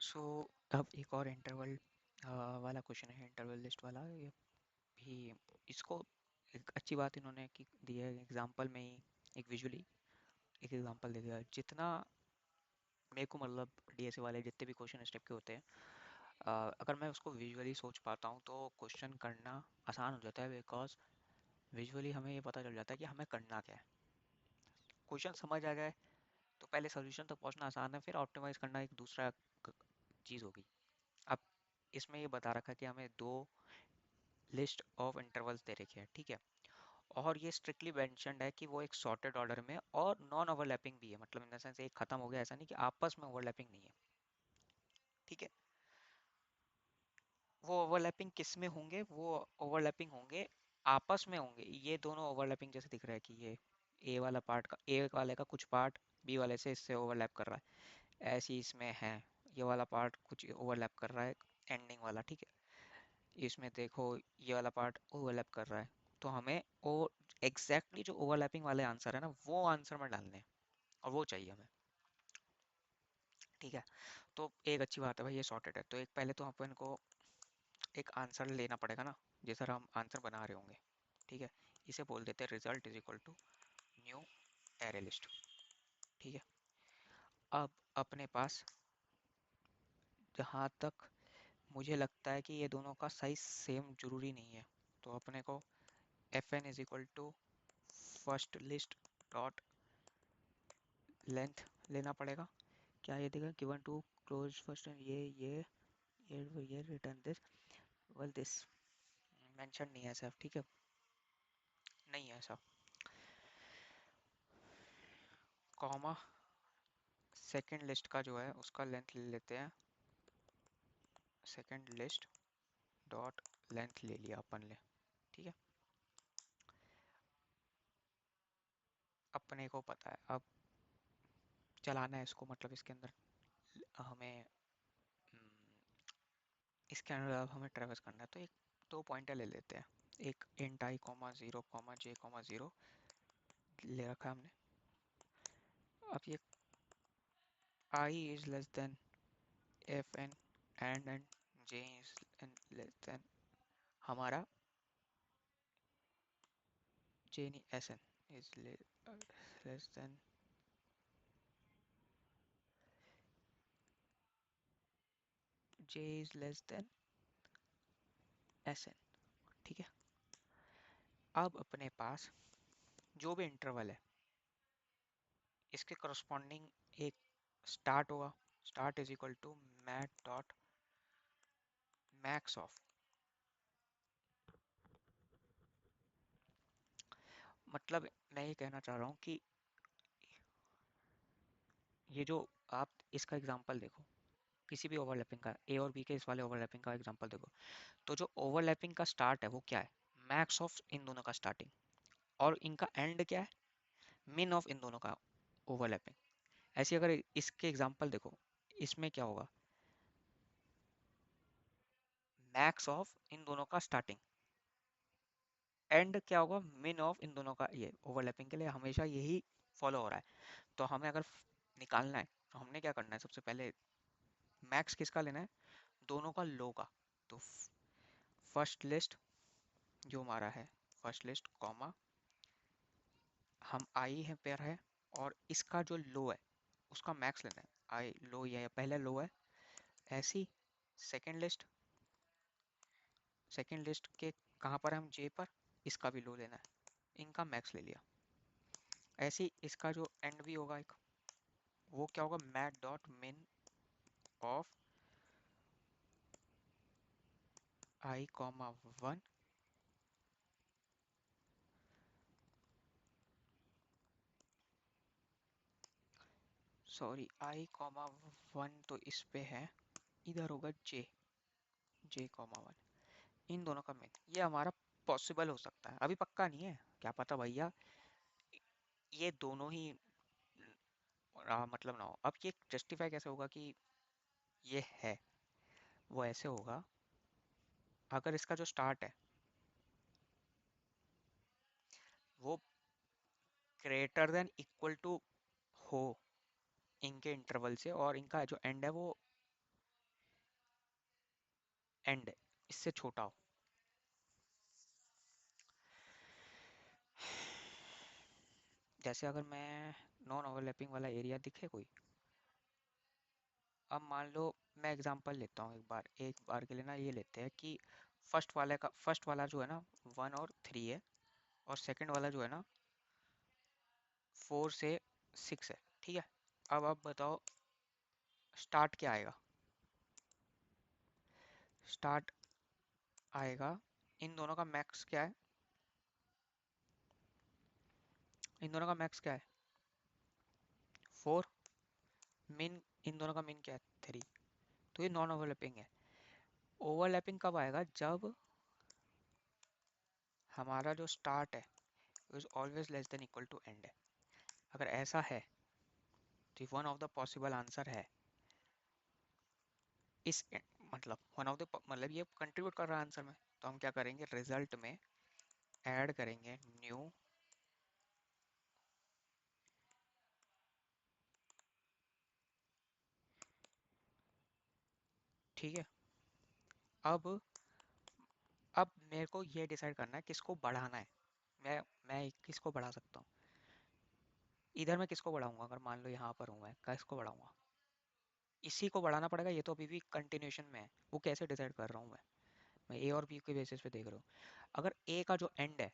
सो अब एक और इंटरवल वाला क्वेश्चन है, इंटरवल लिस्ट वाला। ये भी इसको एक अच्छी बात इन्होंने की दी है एग्जांपल में ही, एक विजुअली एक एग्जांपल दे दिया। जितना मेरे को मतलब डीएसए वाले जितने भी क्वेश्चन इस टाइप के होते हैं, अगर मैं उसको विजुअली सोच पाता हूँ तो क्वेश्चन करना आसान हो जाता है, बिकॉज विजुअली हमें ये पता चल जाता है कि हमें करना क्या है। क्वेश्चन समझ आ जाए तो पहले सोल्यूशन तक पहुंचना आसान है, फिर ऑप्टिमाइज करना एक दूसरा चीज़ होगी। अब इसमें ये बता रखा है कि हमें दो लिस्ट ऑफ इंटरवल्स दे रखे हैं, ठीक है। और ये स्ट्रिक्टली मेंशन्ड है कि वो एक सॉर्टेड ऑर्डर में और नॉन ओवरलैपिंग भी है, मतलब इन द सेंस एक खत्म हो गया, ऐसा नहीं कि आपस में ओवरलैपिंग नहीं है, ठीक है। वो ओवरलैपिंग किस में होंगे? वो ओवरलैपिंग होंगे आपस में होंगे। ये दोनों ओवरलैपिंग जैसे दिख रहा है कि ये ए वाला पार्ट का, ए वाले का कुछ पार्ट बी वाले से इससे ओवरलैप कर रहा है, ऐसे ही इसमें है। ये वाला पार्ट कुछ ओवरलैप कर रहा है एंडिंग वाला, ठीक है। इसमें देखो ये वाला पार्ट ओवरलैप कर रहा है। तो हमें वो एग्जैक्टली जो ओवरलैपिंग वाले आंसर है ना, वो आंसर में डालने हैं और वो चाहिए हमें, ठीक है। तो एक अच्छी बात है भाई, ये सॉर्टेड है। तो एक पहले तो अपन को एक आंसर लेना पड़ेगा ना, जिस तरह हम आंसर बना रहे होंगे, ठीक है। इसे बोल देते हैं result is equal to new array list, ठीक है। अब अपने पास जहाँ तक मुझे लगता है कि ये दोनों का साइज सेम जरूरी नहीं है, तो अपने को F N is equal to first list dot length लेना पड़ेगा। क्या ये देगा गिवन टू क्लोज फर्स्ट, ये return this, well this mention नहीं है सर, ठीक है, नहीं है ऐसा। कॉमा सेकंड लिस्ट का जो है उसका लेंथ ले लेते हैं, सेकंड लिस्ट डॉट लेंथ ले लिया अपन ले, ठीक है। अपने को पता है अब चलाना है इसको, मतलब इसके अंदर हमें इसके अंदर अब हमें ट्रेवर्स करना है। तो एक दो पॉइंटर ले लेते हैं, एक int I comma zero comma J comma zero ले रखा है हमने। अब ये I is less than F N and J is less than हमारा जे नहीं S N is less than J is less than S N, ठीक है। अब अपने पास जो भी इंटरवल है इसके करस्पॉन्डिंग एक स्टार्ट होगा। Start is equal to mat dot max of, मतलब मैं ये कहना चाह रहा हूँ कि ये जो आप इसका एग्जांपल देखो, किसी भी ओवरलैपिंग का, ए और बी के इस वाले ओवरलैपिंग का एग्जांपल देखो, तो जो ओवरलैपिंग का स्टार्ट है वो क्या है? मैक्स ऑफ इन दोनों का स्टार्टिंग, और इनका एंड क्या है? मिन ऑफ इन दोनों का ओवरलैपिंग। ऐसे अगर इसके एग्जांपल देखो, इसमें क्या होगा? मैक्स ऑफ इन दोनों का स्टार्टिंग, एंड क्या होगा? मिन ऑफ इन दोनों का। ये ओवरलैपिंग के लिए हमेशा यही फॉलो हो रहा है। तो हमें अगर निकालना है तो हमने क्या करना है? सबसे पहले मैक्स किसका लेना है? दोनों का लो का। तो फर्स्ट लिस्ट जो हमारा है, फर्स्ट लिस्ट कॉमा, हम आई है पेयर है, और इसका जो लो है उसका मैक्स लेना है। आई लो, ये पहले लो है, ऐसी सेकंड लिस्ट, सेकंड लिस्ट के कहाँ पर है? हम जे पर, इसका भी लो लेना है, इनका मैक्स ले लिया। ऐसे ही इसका जो एंड भी होगा एक, वो क्या होगा? मैट डॉट मिन of I comma one, sorry I comma one तो इस पे है, इधर होगा जे, जे कॉमा वन, इन दोनों का मिन। ये हमारा पॉसिबल हो सकता है, अभी पक्का नहीं है, क्या पता भैया ये दोनों ही मतलब ना हो। अब ये जस्टिफाई कैसे होगा कि ये है? वो ऐसे होगा, अगर इसका जो स्टार्ट है वो ग्रेटर देन इक्वल टू हो इनके इंटरवल से, और इनका जो एंड है वो एंड है, इससे छोटा हो। जैसे अगर मैं नॉन ओवरलैपिंग वाला एरिया दिखे कोई, अब मान लो, मैं एग्जांपल लेता हूँ एक बार के लिए ना, ये लेते हैं कि फर्स्ट वाला जो है ना 1 और 3 है, और सेकंड वाला जो है ना 4 से 6 है, ठीक है। अब आप बताओ स्टार्ट क्या आएगा। स्टार्ट आएगा, इन दोनों का मैक्स क्या है, इन दोनों का मैक्स क्या है 4, मिन इन दोनों का मिन क्या है 3। तो ये नॉन ओवरलैपिंग है। ओवरलैपिंग कब आएगा, जब हमारा जो स्टार्ट है is always less than equal to end है। अगर ऐसा है तो one of the possible answer है मतलब वन ऑफ द मतलब ये कंट्रीब्यूट कर रहा है आंसर में। तो हम क्या करेंगे, रिजल्ट में ऐड करेंगे न्यू, ठीक है। अब अब मेरे को ये डिसाइड करना है किसको बढ़ाना है। मैं किसको बढ़ा सकता हूँ, इधर मैं किसको बढ़ाऊंगा, अगर मान लो यहाँ पर हूँ मैं, किसको बढ़ाऊंगा, इसी को बढ़ाना पड़ेगा, ये तो अभी भी कंटिन्यूशन में है। वो कैसे डिसाइड कर रहा हूँ मैं ए और बी के बेसिस पे देख रहा हूँ। अगर ए का जो एंड है,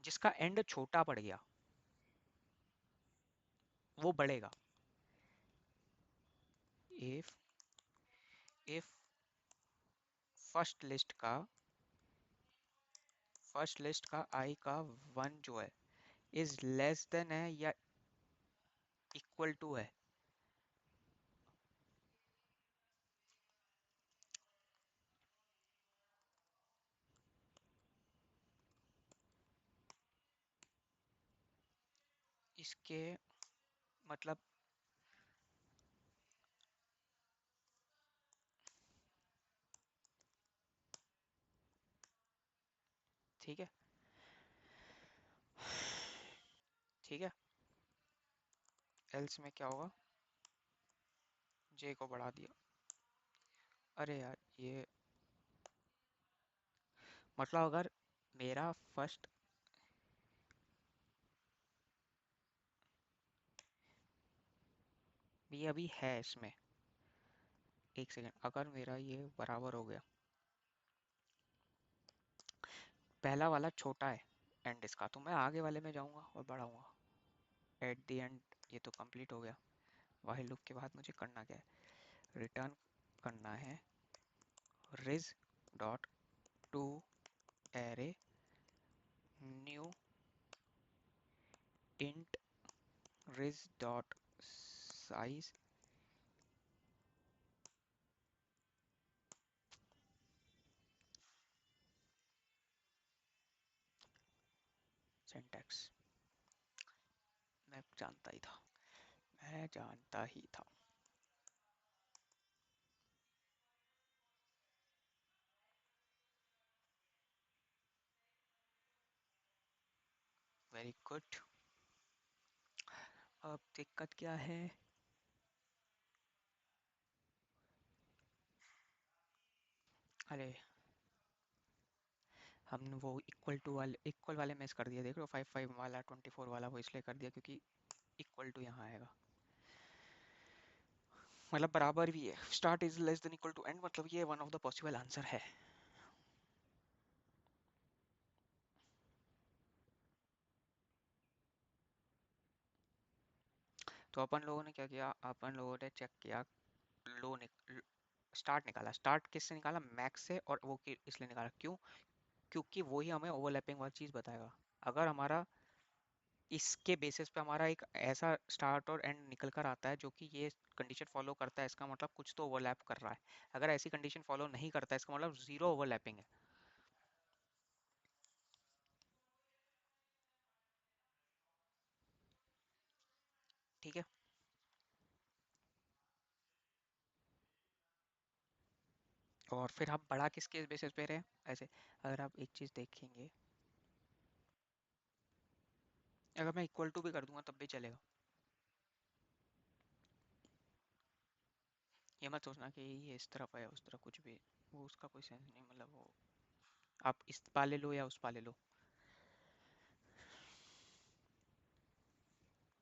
जिसका एंड छोटा पड़ गया, वो बढ़ेगा। इफ इफ फर्स्ट लिस्ट का आई का 1 जो है इज लेस देन है या इक्वल टू है, इसके मतलब, ठीक है, ठीक है। एल्स में क्या होगा, जे को बढ़ा दिया। अरे यार ये मतलब अगर मेरा फर्स्ट, ये अभी है इसमें, एक सेकेंड, अगर मेरा ये बराबर हो गया, पहला वाला छोटा है एंड इसका, तो मैं आगे वाले में जाऊंगा और बढ़ाऊंगा एट द एंड। ये तो कंप्लीट हो गया। वाइल लूप के बाद मुझे करना क्या है, रिटर्न करना है ridge dot to array new int ridge dot size syntax. मैं जानता ही था, मैं जानता ही था। Very good. अब दिक्कत क्या है, अरे हमने वो इक्वल वाले मिस कर दिया, देख लो 5 5 वाला 24 वाला, वो इसलिए कर दिया क्योंकि इक्वल टू यहाँ आएगा, मतलब बराबर भी है। Start is less than equal to end, मतलब ये one of the possible answer है। तो अपन लोगों ने क्या किया, अपन लोगों ने चेक किया, लो स्टार्ट निकाला। स्टार्ट किससे निकाला, मैक्स से, और वो इसलिए निकाला क्यों, क्योंकि वही हमें ओवरलैपिंग वाली चीज़ बताएगा। अगर हमारा इसके बेसिस पे हमारा एक ऐसा स्टार्ट और एंड निकल कर आता है जो कि ये कंडीशन फॉलो करता है, इसका मतलब कुछ तो ओवरलैप कर रहा है। अगर ऐसी कंडीशन फॉलो नहीं करता है, इसका मतलब जीरो ओवरलैपिंग है, ठीक है। और फिर हम बड़ा किसके बेसिस पे रहे हैं, ऐसे अगर आप एक चीज़ देखेंगे, अगर मैं इक्वल टू भी कर दूंगा तब भी चलेगा। ये मत सोचना कि ये इस तरफ है उस तरफ कुछ भी, वो उसका कोई सेंस नहीं, मतलब वो आप इस पा ले लो या उस पा ले लो,